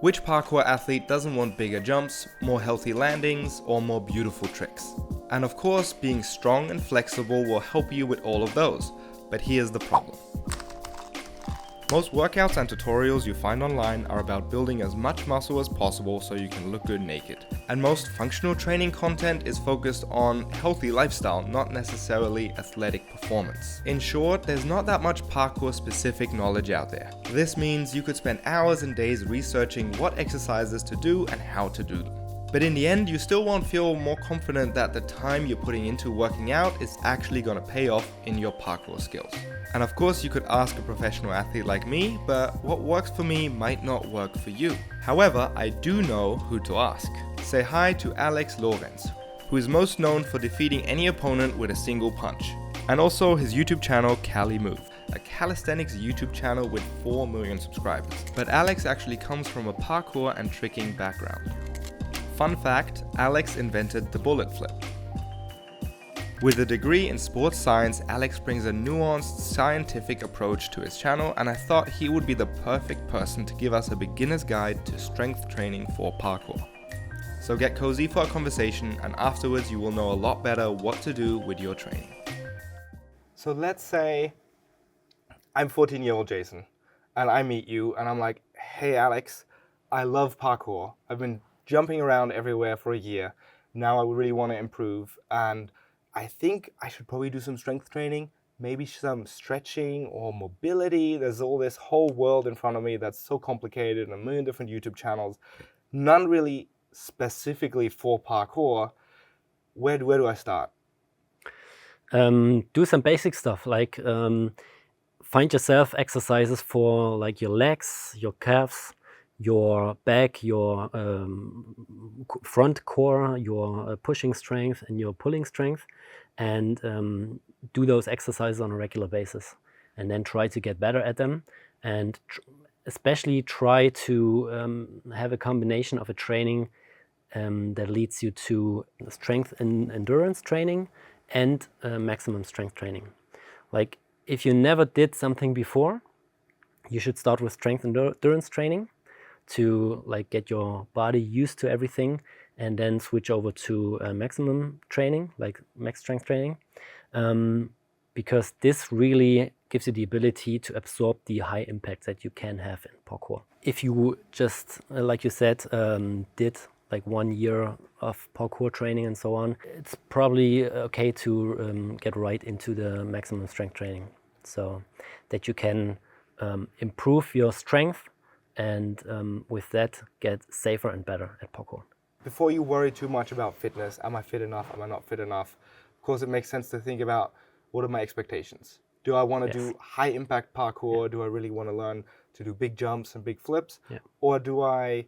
Which parkour athlete doesn't want bigger jumps, more healthy landings, or more beautiful tricks? And of course, being strong and flexible will help you with all of those. But here's the problem. Most workouts and tutorials you find online are about building as much muscle as possible so you can look good naked. And most functional training content is focused on healthy lifestyle, not necessarily athletic performance. In short, there's not that much parkour specific knowledge out there. This means you could spend hours and days researching what exercises to do and how to do them. But in the end, you still won't feel more confident that the time you're putting into working out is actually going to pay off in your parkour skills. And of course, you could ask a professional athlete like me, but what works for me might not work for you. However, I do know who to ask. Say hi to Alex Lorenz, who is most known for defeating any opponent with a single punch. And also his YouTube channel, calimove, a calisthenics YouTube channel with 4 million subscribers. But Alex actually comes from a parkour and tricking background. Fun fact, Alex invented the bullet flip. With a degree in sports science, Alex brings a nuanced scientific approach to his channel, and I thought he would be the perfect person to give us a beginner's guide to strength training for parkour. So get cozy for a conversation, and afterwards you will know a lot better what to do with your training. So let's say I'm 14-year-old Jason, and I meet you, and I'm like, hey Alex, I love parkour. I've been jumping around everywhere for a year. Now I really want to improve, and I think I should probably do some strength training, maybe some stretching or mobility. There's all this whole world in front of me that's so complicated and a million different YouTube channels, none really specifically for parkour. Where do I start? Do some basic stuff like find yourself exercises for like your legs, your calves, your back, your front core, your pushing strength and your pulling strength, and do those exercises on a regular basis, and then try to get better at them, and especially try to have a combination of a training that leads you to strength and endurance training and maximum strength training. Like if you never did something before, you should start with strength and endurance training to like get your body used to everything, and then switch over to maximum training, like max strength training, because this really gives you the ability to absorb the high impact that you can have in parkour. If you just, like you said, did like 1 year of parkour training and so on, it's probably okay to get right into the maximum strength training, so that you can improve your strength and with that get safer and better at parkour. Before you worry too much about fitness, am I fit enough, am I not fit enough? Of course, it makes sense to think about, what are my expectations? Do I want to do high impact parkour? Do I really want to learn to do big jumps and big flips? Or do I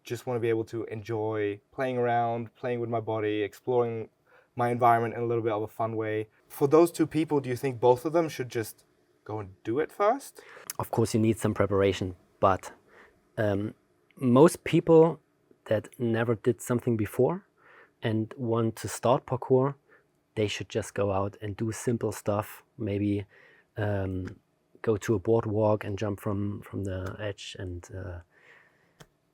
just want to be able to enjoy playing around, playing with my body, exploring my environment in a little bit of a fun way? For those two people, do you think both of them should just go and do it first? Of course, you need some preparation, but most people that never did something before and want to start parkour, they should just go out and do simple stuff. Maybe go to a boardwalk and jump from the edge, and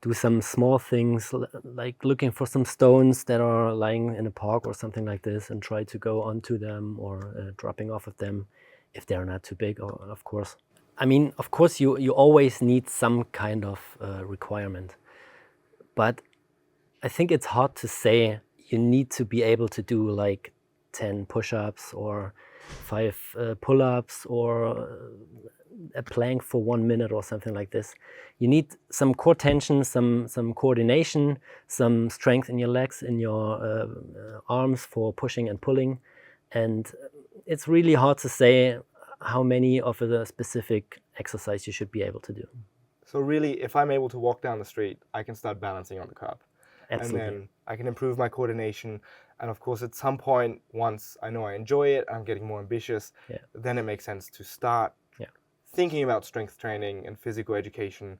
do some small things like looking for some stones that are lying in a park or something like this, and try to go onto them or dropping off of them if they're not too big, of course. I mean, of course, you always need some kind of requirement, but I think it's hard to say you need to be able to do like 10 push-ups or 5 pull-ups or a plank for 1 minute or something like this. You need some core tension, some coordination, some strength in your legs, in your arms for pushing and pulling, and it's really hard to say how many of the specific exercise you should be able to do. So really, if I'm able to walk down the street, I can start balancing on the curb. Absolutely. And then I can improve my coordination. And of course, at some point, once I know I enjoy it, I'm getting more ambitious, then it makes sense to start thinking about strength training and physical education.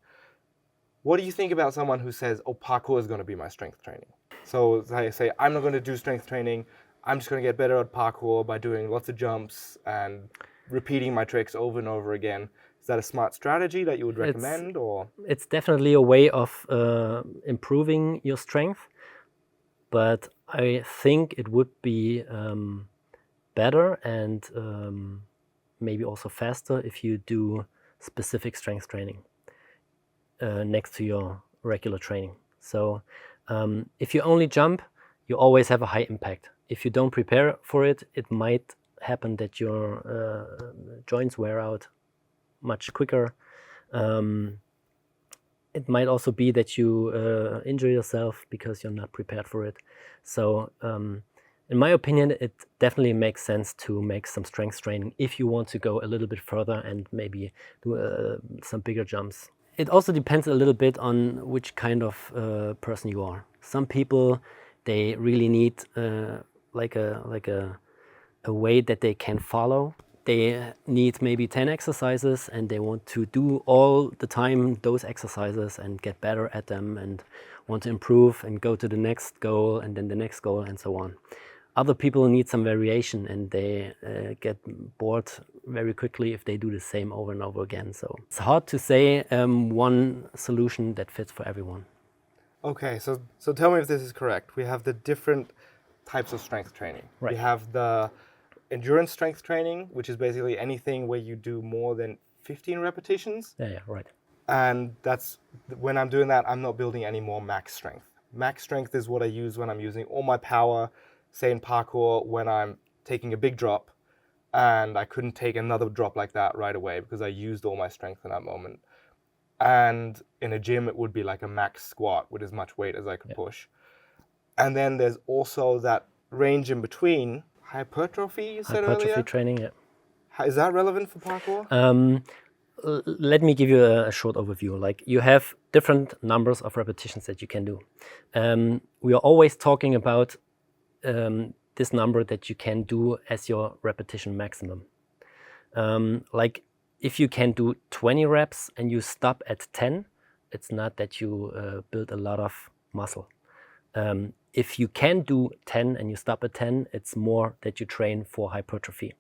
What do you think about someone who says, oh, parkour is going to be my strength training? So they say, I'm not going to do strength training. I'm just going to get better at parkour by doing lots of jumps and repeating my tricks over and over again. Is that a smart strategy that you would It's recommend, or? it's definitely a way of improving your strength, but I think it would be better and maybe also faster if you do specific strength training next to your regular training. So if you only jump, you always have a high impact. If you don't prepare for it, it might happen that your joints wear out much quicker. It might also be that you injure yourself because you're not prepared for it. So in my opinion, it definitely makes sense to make some strength training if you want to go a little bit further and maybe do some bigger jumps. It also depends a little bit on which kind of person you are. Some people, they really need like a weight that they can follow. They need maybe 10 exercises and they want to do all the time those exercises and get better at them and want to improve and go to the next goal and then the next goal and so on. Other people need some variation and they get bored very quickly if they do the same over and over again. So it's hard to say one solution that fits for everyone. Okay, so tell me if this is correct. We have the different types of strength training. Right. We have the endurance strength training, which is basically anything where you do more than 15 repetitions. Yeah, right. And that's when I'm doing that, I'm not building any more max strength. Max strength is what I use when I'm using all my power, say in parkour, when I'm taking a big drop and I couldn't take another drop like that right away because I used all my strength in that moment. And in a gym, it would be like a max squat with as much weight as I could push. And then there's also that range in between, hypertrophy, you said Hypertrophy earlier? training, yeah. Is that relevant for parkour? Let me give you a short overview. Like you have different numbers of repetitions that you can do. We are always talking about this number that you can do as your repetition maximum. Like if you can do 20 reps and you stop at 10, it's not that you build a lot of muscle. If you can do 10 and you stop at 10, it's more that you train for hypertrophy.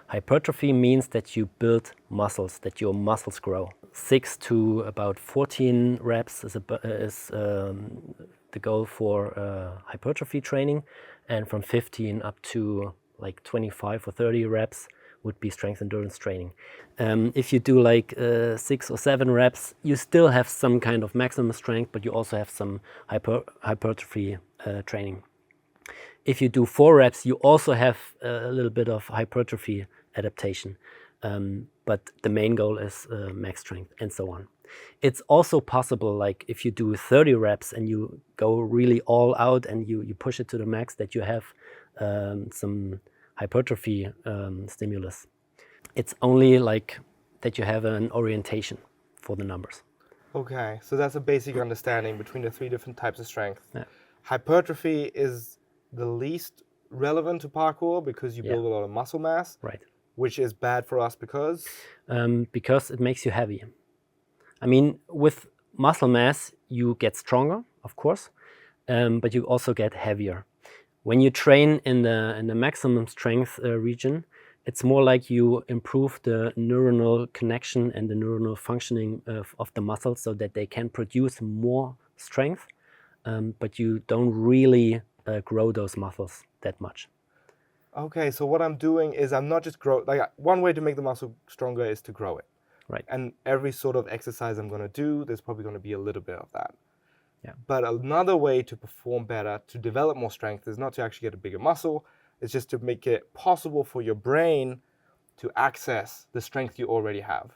Hypertrophy means that you build muscles, that your muscles grow. 6 to about 14 reps is the goal for hypertrophy training, and from 15 up to like 25 or 30 reps would be strength endurance training. If you do like 6 or 7 reps, you still have some kind of maximum strength, but you also have some hypertrophy training. If you do 4 reps, you also have a little bit of hypertrophy adaptation, but the main goal is max strength and so on. It's also possible, like if you do 30 reps and you go really all out and you push it to the max, that you have some hypertrophy stimulus. It's only like that you have an orientation for the numbers. Okay, so that's a basic understanding between the 3 different types of strength. Yeah. Hypertrophy is the least relevant to parkour because you build a lot of muscle mass, Right. which is bad for us because? Because it makes you heavy. I mean, with muscle mass, you get stronger, of course, but you also get heavier. When you train in the maximum strength region, it's more like you improve the neuronal connection and the neuronal functioning of the muscles so that they can produce more strength, but you don't really grow those muscles that much. Okay, so what I'm doing is I'm not just one way to make the muscle stronger is to grow it. Right. And every sort of exercise I'm going to do, there's probably going to be a little bit of that. Yeah. But another way to perform better, to develop more strength, is not to actually get a bigger muscle. It's just to make it possible for your brain to access the strength you already have.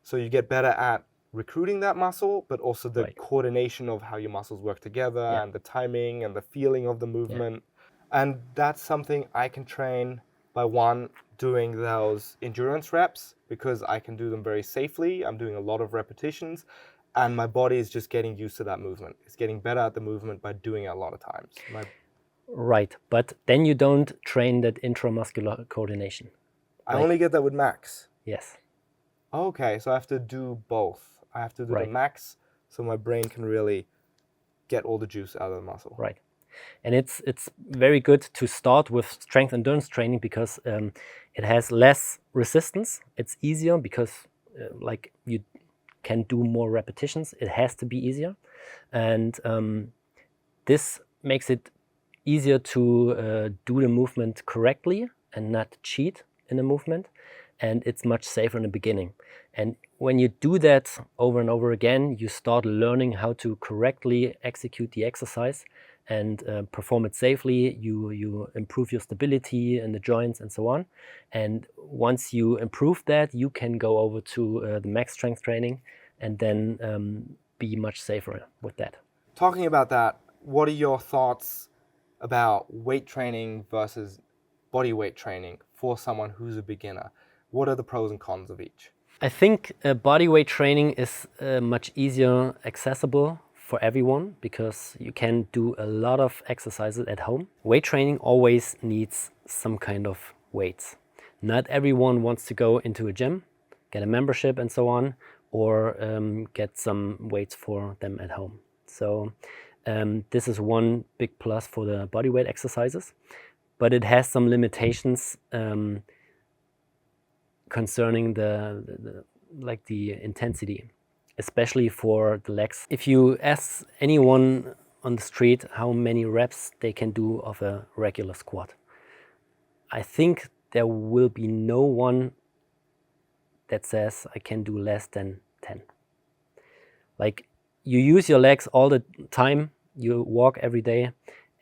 So you get better at recruiting that muscle, but also the coordination of how your muscles work together and the timing and the feeling of the movement. And that's something I can train by doing those endurance reps because I can do them very safely. I'm doing a lot of repetitions and my body is just getting used to that movement. It's getting better at the movement by doing it a lot of times. Right, but then you don't train that intramuscular coordination. I only get that with max. Yes. Okay, so I have to do both. I have to do the max so my brain can really get all the juice out of the muscle. Right. And it's very good to start with strength endurance training because it has less resistance. It's easier because like you can do more repetitions. It has to be easier, and this makes it easier to do the movement correctly and not cheat in the movement, and it's much safer in the beginning. And when you do that over and over again, you start learning how to correctly execute the exercise and perform it safely. You improve your stability in the joints and so on. And once you improve that, you can go over to the max strength training and then be much safer with that. Talking about that, what are your thoughts about weight training versus body weight training for someone who's a beginner? What are the pros and cons of each? I think body weight training is much easier accessible for everyone because you can do a lot of exercises at home. Weight training always needs some kind of weights. Not everyone wants to go into a gym, get a membership and so on, or get some weights for them at home. So this is one big plus for the bodyweight exercises, but it has some limitations concerning the intensity, especially for the legs. If you ask anyone on the street how many reps they can do of a regular squat, I think there will be no one that says I can do less than 10. Like, you use your legs all the time, you walk every day,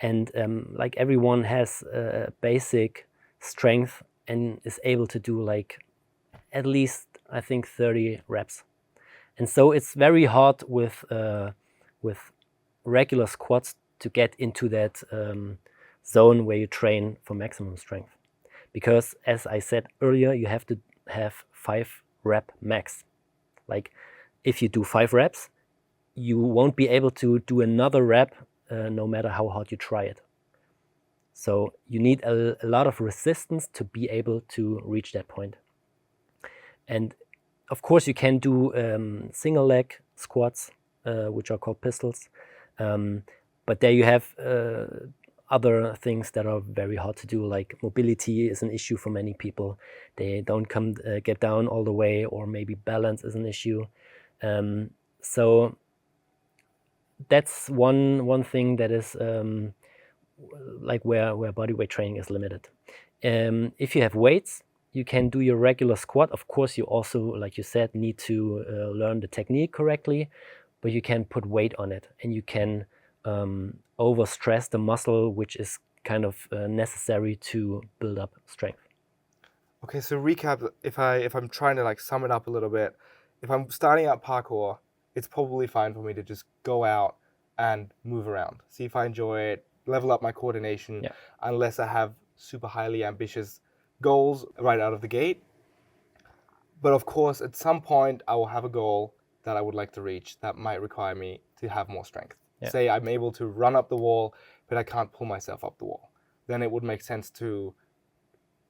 and like everyone has a basic strength and is able to do like at least, I think, 30 reps. And so it's very hard with regular squats to get into that zone where you train for maximum strength. Because as I said earlier, you have to have 5 rep max. Like, if you do 5 reps, you won't be able to do another rep no matter how hard you try it. So you need a lot of resistance to be able to reach that point. And of course, you can do single leg squats, which are called pistols. But there you have other things that are very hard to do, like mobility is an issue for many people. They don't get down all the way, or maybe balance is an issue. So that's one thing that is like where bodyweight training is limited. If you have weights, you can do your regular squat. Of course, you also, like you said, need to learn the technique correctly, but you can put weight on it, and you can overstress the muscle, which is kind of necessary to build up strength. Okay, so recap, if I'm trying to like sum it up a little bit, if I'm starting out parkour, it's probably fine for me to just go out and move around, see if I enjoy it, level up my coordination, Yeah. unless I have super highly ambitious goals right out of the gate. But of course, at some point, I will have a goal that I would like to reach that might require me to have more strength. Yeah. Say I'm able to run up the wall, but I can't pull myself up the wall. Then it would make sense to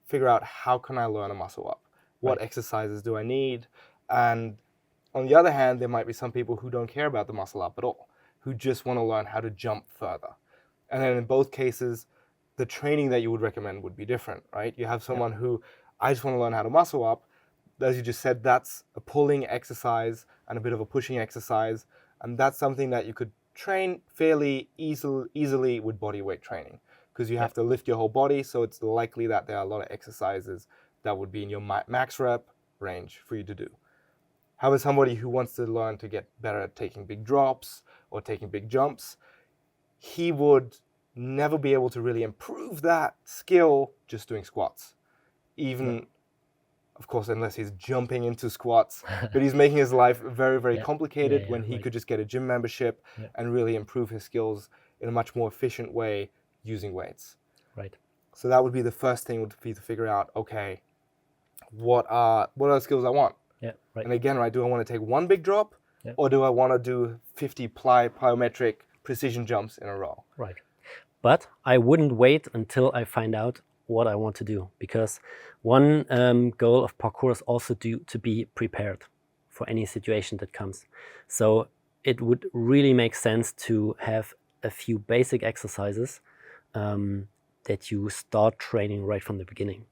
figure out, how can I learn a muscle up? What exercises do I need? And on the other hand, there might be some people who don't care about the muscle up at all, who just want to learn how to jump further. And then in both cases, the training that you would recommend would be different, right? You have someone who, I just want to learn how to muscle up. As you just said, that's a pulling exercise and a bit of a pushing exercise. And that's something that you could train fairly easily with body weight training, because you have to lift your whole body. So it's likely that there are a lot of exercises that would be in your max rep range for you to do. However, somebody who wants to learn to get better at taking big drops or taking big jumps, he would never be able to really improve that skill just doing squats. Even, of course, unless he's jumping into squats, but he's making his life very, very complicated when he could just get a gym membership and really improve his skills in a much more efficient way using weights. Right. So that would be the first thing, would be to figure out, okay, what are the skills I want? Yeah. Right. And again, right, do I want to take one big drop, or do I want to do 50 plyometric precision jumps in a row? Right. But I wouldn't wait until I find out what I want to do, because one goal of parkour is also to be prepared for any situation that comes. So it would really make sense to have a few basic exercises that you start training right from the beginning.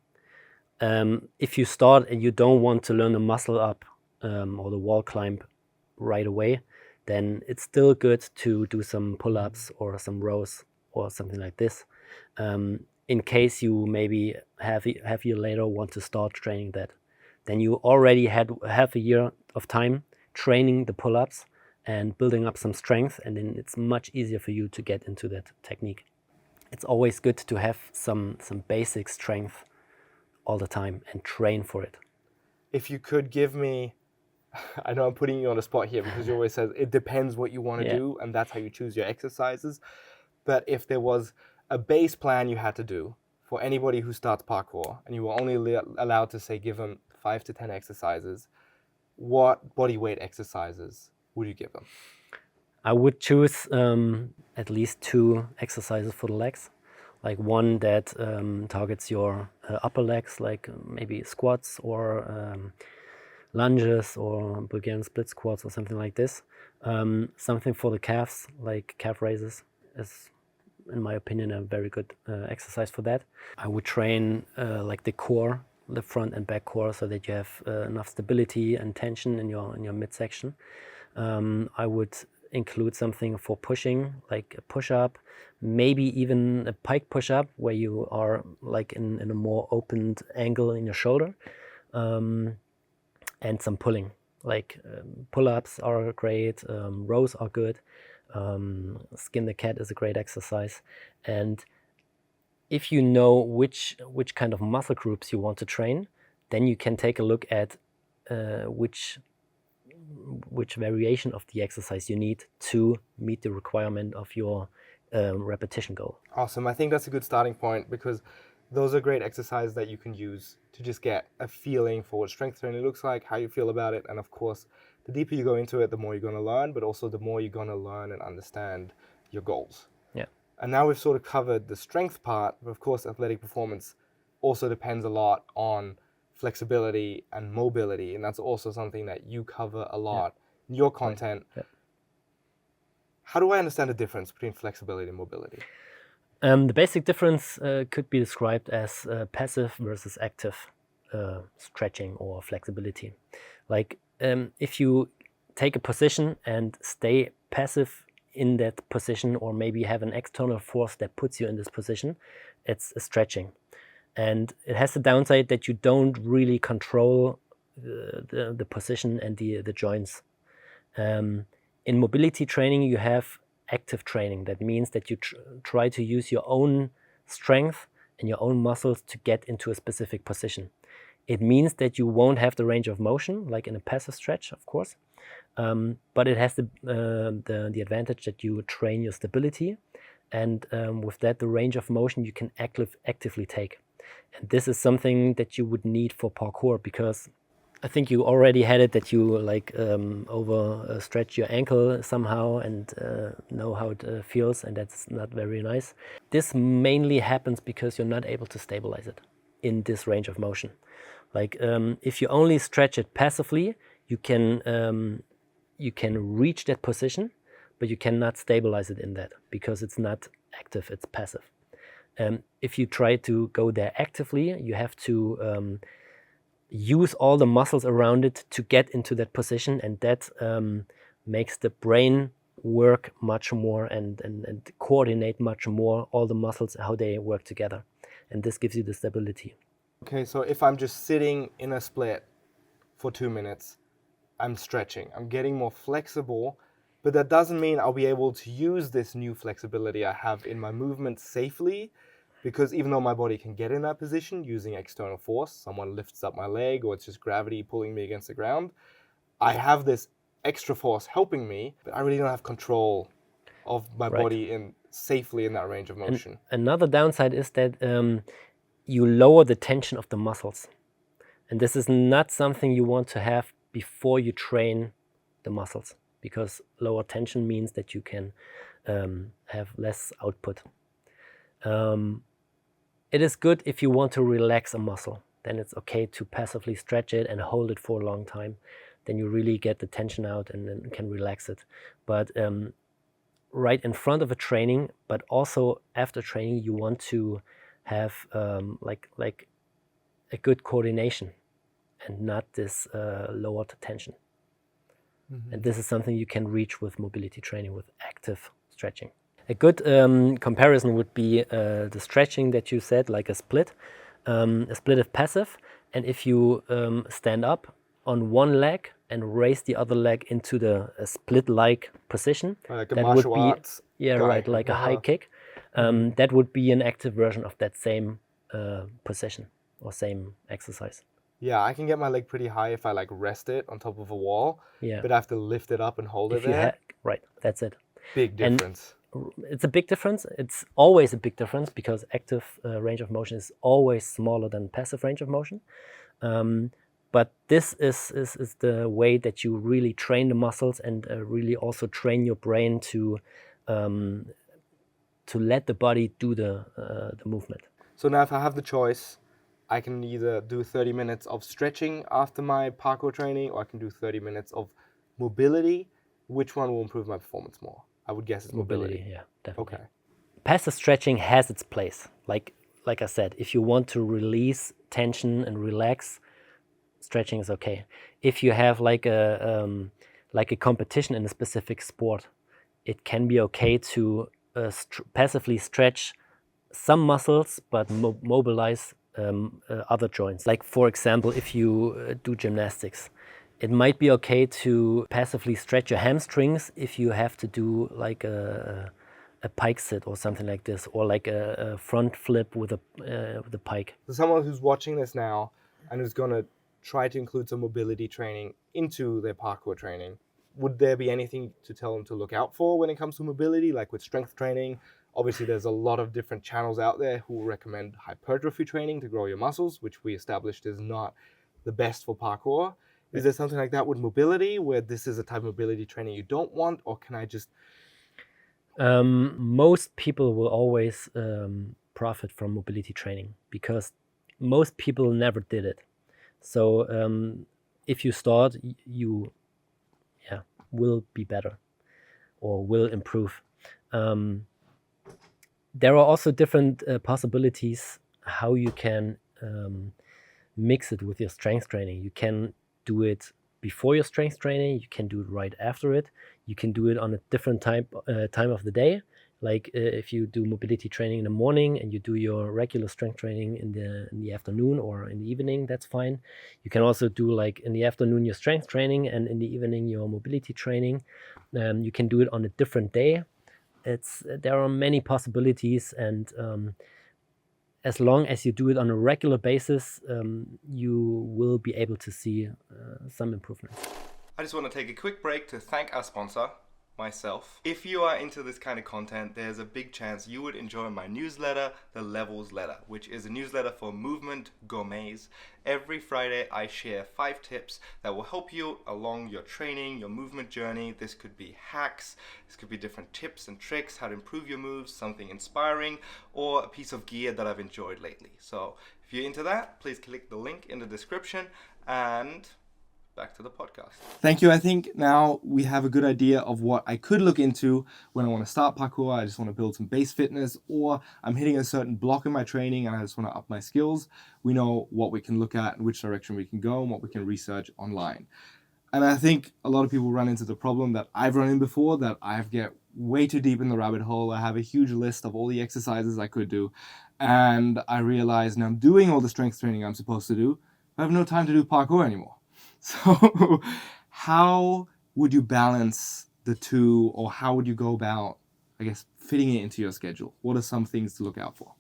If you start and you don't want to learn the muscle up or the wall climb right away, then it's still good to do some pull-ups or some rows or something like this. In case you maybe half a year later want to start training that, then you already had half a year of time training the pull-ups and building up some strength, and then it's much easier for you to get into that technique. It's always good to have some basic strength all the time and train for it. If you could give me, I know I'm putting you on the spot here because you always said it depends what you want to do, and that's how you choose your exercises. But if there was a base plan you had to do for anybody who starts parkour, and you were only allowed to say give them 5 to 10 exercises, what body weight exercises would you give them? I would choose at least 2 exercises for the legs, like one that targets your upper legs, like maybe squats or lunges or Bulgarian split squats or something like this. Something for the calves, like calf raises, is, in my opinion, a very good exercise for that. I would train like the core, the front and back core, so that you have enough stability and tension in your midsection. I would include something for pushing, like a push-up, maybe even a pike push-up where you are like in a more opened angle in your shoulder, and some pulling, like pull-ups are great, rows are good, skin the cat is a great exercise. And if you know which kind of muscle groups you want to train, then you can take a look at which variation of the exercise you need to meet the requirement of your repetition goal. Awesome. I think that's a good starting point because those are great exercises that you can use to just get a feeling for what strength training looks like, how you feel about it, and of course, the deeper you go into it, the more you're going to learn, but also the more you're going to learn and understand your goals. Yeah. And now we've sort of covered the strength part, but of course, athletic performance also depends a lot on flexibility and mobility, and that's also something that you cover a lot in your content. Yeah. How do I understand the difference between flexibility and mobility? The basic difference could be described as passive versus active stretching or flexibility. Like if you take a position and stay passive in that position, or maybe have an external force that puts you in this position, it's a stretching. And it has the downside that you don't really control the position and the joints. In mobility training, you have active training. That means that you try to use your own strength and your own muscles to get into a specific position. It means that you won't have the range of motion, like in a passive stretch, of course, but it has the advantage that you train your stability, and with that, the range of motion you can actively take. And this is something that you would need for parkour, because I think you already had it that you like overstretch your ankle somehow and know how it feels, and that's not very nice. This mainly happens because you're not able to stabilize it in this range of motion. Like if you only stretch it passively, you can reach that position, but you cannot stabilize it in that because it's not active, it's passive. If you try to go there actively, you have to use all the muscles around it to get into that position, and that makes the brain work much more and coordinate much more all the muscles, how they work together. And this gives you the stability. Okay, so if I'm just sitting in a split for 2 minutes, I'm stretching, I'm getting more flexible, but that doesn't mean I'll be able to use this new flexibility I have in my movement safely, because even though my body can get in that position using external force, someone lifts up my leg or it's just gravity pulling me against the ground, I have this extra force helping me, but I really don't have control of my body safely in that range of motion. And another downside is that you lower the tension of the muscles. And this is not something you want to have before you train the muscles, because lower tension means that you can have less output. It is good if you want to relax a muscle. Then it's okay to passively stretch it and hold it for a long time. Then you really get the tension out and then can relax it. But right in front of a training, but also after training, you want to have like a good coordination. and not this lowered tension. And this is something you can reach with mobility training, with active stretching. A good comparison would be the stretching that you said, like a split. A split is passive, and if you stand up on one leg and raise the other leg into the split-like position, Like a that martial would be arts guy. right, like a high kick. That would be an active version of that same position or same exercise. Yeah, I can get my leg pretty high if I like rest it on top of a wall. Yeah. But I have to lift it up and hold If it you there. right, that's it. Big And difference. it's a big difference. It's always a big difference because active range of motion is always smaller than passive range of motion. But this is the way that you really train the muscles and really also train your brain to let the body do the movement. So now if I have the choice, I can either do 30 minutes of stretching after my parkour training, or I can do 30 minutes of mobility. Which one will improve my performance more? I would guess it's mobility. Yeah, definitely. Okay. Passive stretching has its place. Like I said, if you want to release tension and relax, stretching is okay. If you have like a competition in a specific sport, it can be okay to passively stretch some muscles but mobilize other joints. Like for example, if you do gymnastics, it might be okay to passively stretch your hamstrings if you have to do like a pike sit or something like this, or like a front flip with a pike. So someone who's watching this now and who's going to try to include some mobility training into their parkour training, would there be anything to tell them to look out for when it comes to mobility, like with strength training? Obviously, there's a lot of different channels out there who recommend hypertrophy training to grow your muscles, which we established is not the best for parkour. Is there something like that with mobility, where this is a type of mobility training you don't want, or can I just... Most people will always profit from mobility training because most people never did it. So if you start, you will be better or will improve. There are also different possibilities how you can mix it with your strength training. You can do it before your strength training, you can do it right after it, you can do it on a different time of the day. Like if you do mobility training in the morning and you do your regular strength training in the afternoon or in the evening, that's fine. You can also do like in the afternoon your strength training and in the evening your mobility training. You can do it on a different day. There are many possibilities, and as long as you do it on a regular basis, you will be able to see some improvement. I just want to take a quick break to thank our sponsor, myself. If you are into this kind of content, there's a big chance you would enjoy my newsletter, The Levels Letter, which is a newsletter for movement gourmets. Every Friday, I share 5 tips that will help you along your training, your movement journey. This could be hacks, this could be different tips and tricks, how to improve your moves, something inspiring, or a piece of gear that I've enjoyed lately. So if you're into that, please click the link in the description, and back to the podcast. Thank you. I think now we have a good idea of what I could look into when I want to start parkour. I just want to build some base fitness, or I'm hitting a certain block in my training and I just want to up my skills. We know what we can look at and which direction we can go and what we can research online. And I think a lot of people run into the problem that I've run in before, that I get way too deep in the rabbit hole. I have a huge list of all the exercises I could do. And I realize now I'm doing all the strength training I'm supposed to do. I have no time to do parkour anymore. So how would you balance the two, or how would you go about, I guess, fitting it into your schedule? What are some things to look out for?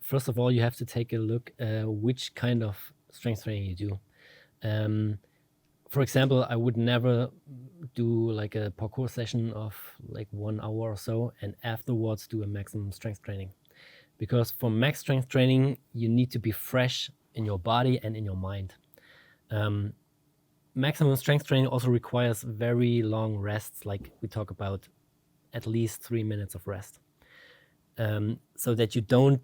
First of all, you have to take a look which kind of strength training you do. For example, I would never do like a parkour session of like 1 hour or so and afterwards do a maximum strength training. Because for max strength training, you need to be fresh in your body and in your mind. Maximum strength training also requires very long rests, like we talk about at least 3 minutes of rest, so that you don't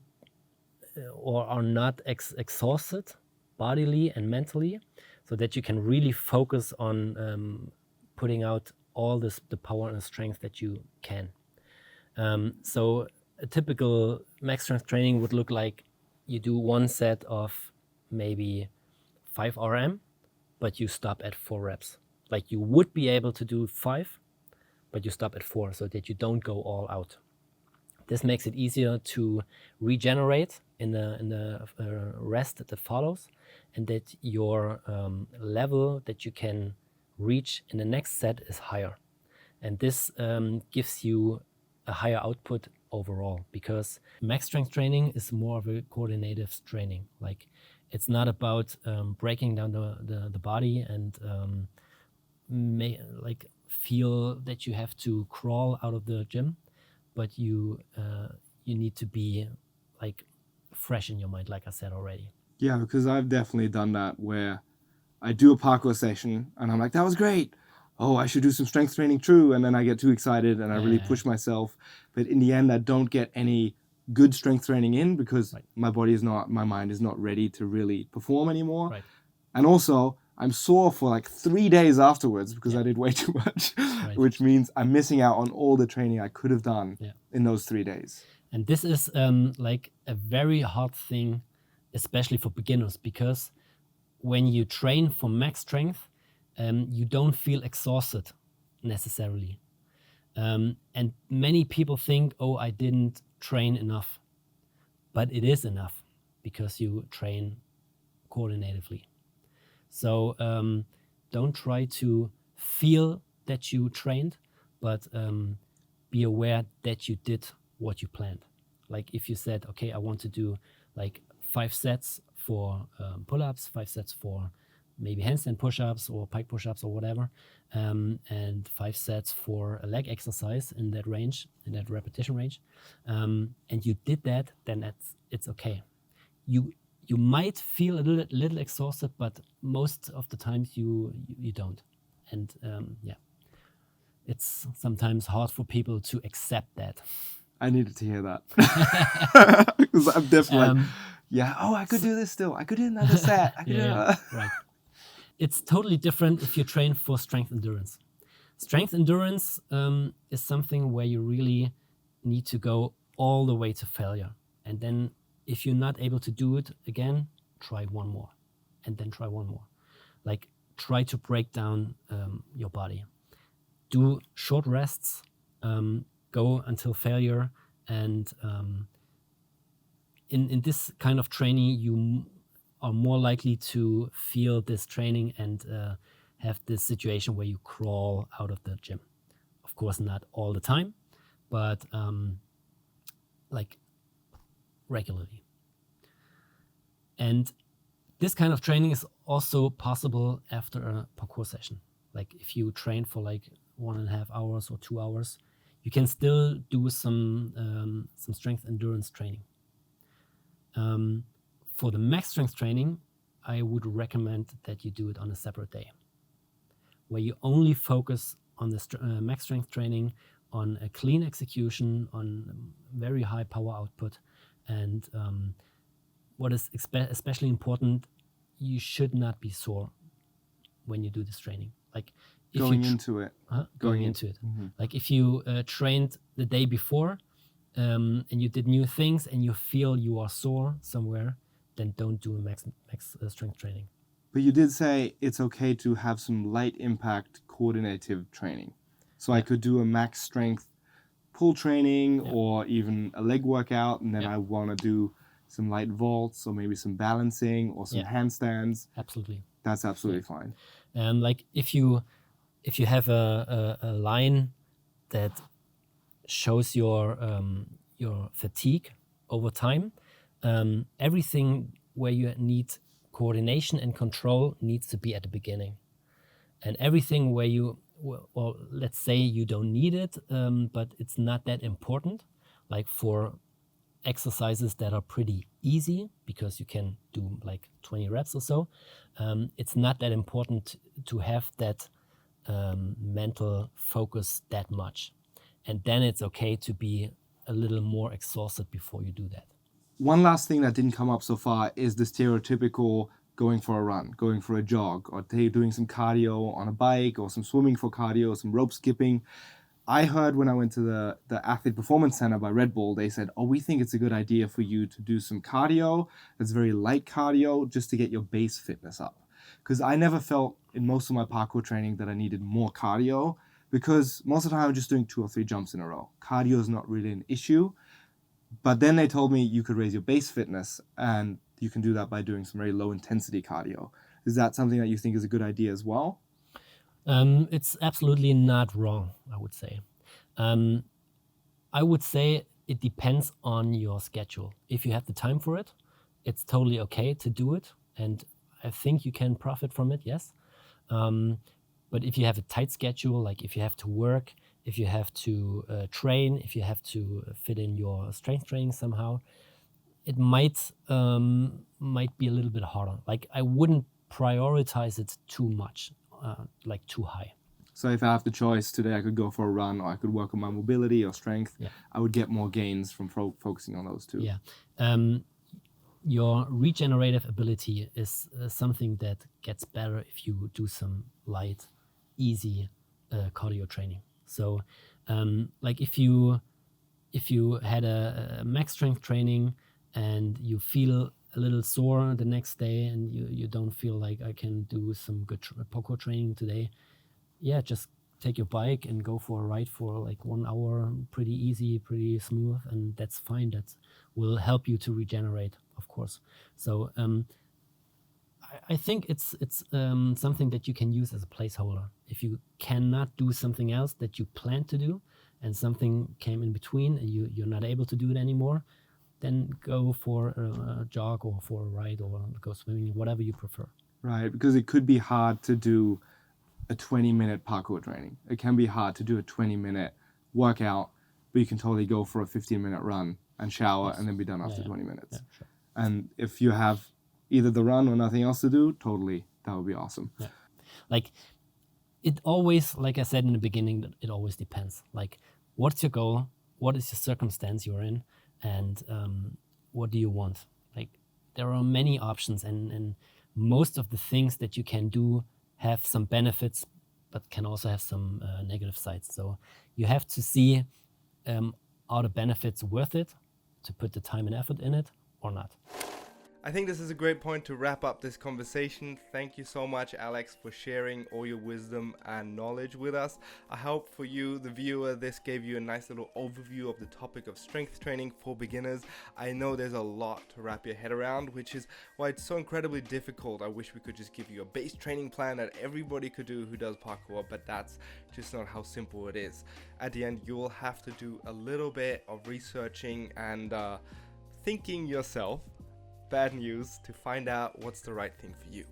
or are not exhausted bodily and mentally, so that you can really focus on putting out all the power and strength that you can. So a typical max strength training would look like you do one set of maybe 5 RM, but you stop at 4 reps. Like you would be able to do 5, but you stop at 4 so that you don't go all out. This makes it easier to regenerate in the rest that follows, and that your level that you can reach in the next set is higher. And this gives you a higher output overall, because max strength training is more of a coordinative training. Like it's not about breaking down the body and like feel that you have to crawl out of the gym, but you need to be like fresh in your mind, like I said already. Yeah, because I've definitely done that where I do a parkour session and I'm like, that was great. Oh, I should do some strength training, true. And then I get too excited and I really push myself. But in the end, I don't get any good strength training in because my mind is not ready to really perform anymore. Right. And also, I'm sore for like 3 days afterwards because I did way too much, which means I'm missing out on all the training I could have done in those 3 days. And this is like a very hard thing, especially for beginners, because when you train for max strength, you don't feel exhausted necessarily. And many people think, oh, I didn't train enough. But it is enough because you train coordinatively. So don't try to feel that you trained, but be aware that you did what you planned. Like if you said, okay, I want to do like 5 sets for pull-ups, 5 sets for maybe handstand push-ups or pike push-ups or whatever, and 5 sets for a leg exercise in that range, in that repetition range, and you did that, then it's okay. You might feel a little exhausted, but most of the times you don't. And it's sometimes hard for people to accept that. I needed to hear that. Because I'm definitely I could do this still. I could do another set. I could do that. Right. It's totally different if you train for strength endurance. Strength endurance is something where you really need to go all the way to failure. And then if you're not able to do it again, try one more. And then try one more. Like try to break down your body. Do short rests, go until failure. And in this kind of training, you are more likely to feel this training and have this situation where you crawl out of the gym. Of course, not all the time, but like regularly. And this kind of training is also possible after a parkour session. Like if you train for like 1.5 hours or 2 hours, you can still do some strength endurance training. For the max strength training, I would recommend that you do it on a separate day, where you only focus on the max strength training, on a clean execution, on very high power output. And what is especially important, you should not be sore when you do this training. Like if going into it. Mm-hmm. Like if you trained the day before and you did new things and you feel you are sore somewhere, then don't do a max strength training. But you did say it's okay to have some light impact coordinative training. So I could do a max strength pull training or even a leg workout, and then I want to do some light vaults or maybe some balancing or some handstands. Absolutely. That's absolutely fine. And like if you have a line that shows your fatigue over time, everything where you need coordination and control needs to be at the beginning. And everything where you, well, let's say you don't need it, but it's not that important, like for exercises that are pretty easy because you can do like 20 reps or so, it's not that important to have that mental focus that much. And then it's okay to be a little more exhausted before you do that. One last thing that didn't come up so far is the stereotypical going for a run, going for a jog, or doing some cardio on a bike, or some swimming for cardio, some rope skipping. I heard when I went to the Athlete Performance Center by Red Bull, they said, we think it's a good idea for you to do some cardio. That's very light cardio just to get your base fitness up. because I never felt in most of my parkour training that I needed more cardio, because most of the time I'm just doing 2 or 3 jumps in a row. Cardio is not really an issue. But then they told me you could raise your base fitness, and you can do that by doing some very low intensity cardio. Is that something that you think is a good idea as well? It's absolutely not wrong, I would say. I would say it depends on your schedule. If you have the time for it, it's totally okay to do it. And I think you can profit from it, yes. But if you have a tight schedule, like if you have to work, if you have to train, if you have to fit in your strength training somehow, it might be a little bit harder. Like I wouldn't prioritize it too much, like too high. So if I have the choice today, I could go for a run, or I could work on my mobility or strength. Yeah. I would get more gains from focusing on those two. Yeah. Your regenerative ability is something that gets better if you do some light, easy cardio training. So like if you had a max strength training and you feel a little sore the next day, and you don't feel like I can do some good parkour training today, yeah, just take your bike and go for a ride for like 1 hour, pretty easy, pretty smooth, and that's fine. That will help you to regenerate, of course. So I think it's something that you can use as a placeholder. If you cannot do something else that you plan to do, and something came in between and you're not able to do it anymore, then go for a jog or for a ride or go swimming, whatever you prefer. Right, because it could be hard to do a 20-minute parkour training. It can be hard to do a 20-minute workout, but you can totally go for a 15-minute run and shower, yes, and then be done after 20 minutes. Yeah, sure. And if you have either the run or nothing else to do, totally, that would be awesome. Yeah. Like it always, like I said in the beginning, it always depends. Like what's your goal? What is your circumstance you're in? And what do you want? Like there are many options, and most of the things that you can do have some benefits, but can also have some negative sides. So you have to see, are the benefits worth it to put the time and effort in it or not? I think this is a great point to wrap up this conversation. Thank you so much, Alex, for sharing all your wisdom and knowledge with us. I hope for you, the viewer, this gave you a nice little overview of the topic of strength training for beginners. I know there's a lot to wrap your head around, which is why it's so incredibly difficult. I wish we could just give you a base training plan that everybody could do who does parkour, but that's just not how simple it is. At the end, you will have to do a little bit of researching and thinking yourself. Bad news, to find out what's the right thing for you.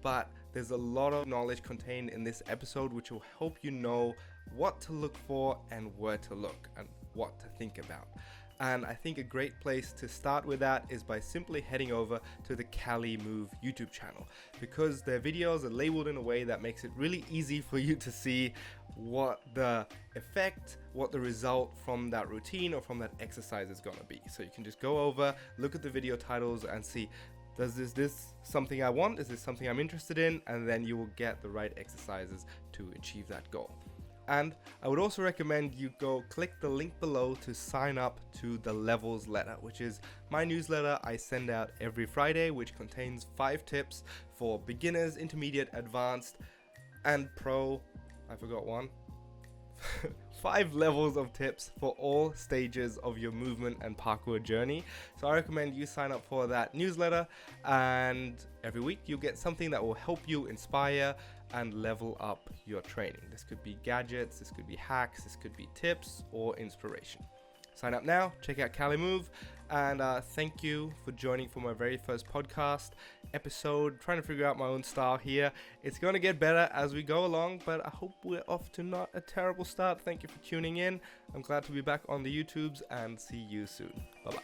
But there's a lot of knowledge contained in this episode which will help you know what to look for and where to look and what to think about. And I think a great place to start with that is by simply heading over to the calimove YouTube channel, because their videos are labeled in a way that makes it really easy for you to see what the effect, what the result from that routine or from that exercise is going to be. So you can just go over, look at the video titles and see, does this something I want? Is this something I'm interested in? And then you will get the right exercises to achieve that goal. And I would also recommend you go click the link below to sign up to the Levels letter, which is my newsletter I send out every Friday, which contains 5 tips for beginners, intermediate, advanced, and pro. I forgot one. 5 levels of tips for all stages of your movement and parkour journey. So I recommend you sign up for that newsletter, and every week you'll get something that will help you inspire and level up your training. This could be gadgets, this could be hacks, this could be tips or inspiration. Sign up now, check out calimove, and thank you for joining for my very first podcast episode. Trying to figure out my own style here. It's going to get better as we go along, but I hope we're off to not a terrible start. Thank you for tuning in. I'm glad to be back on the YouTubes, and see you soon. Bye-bye.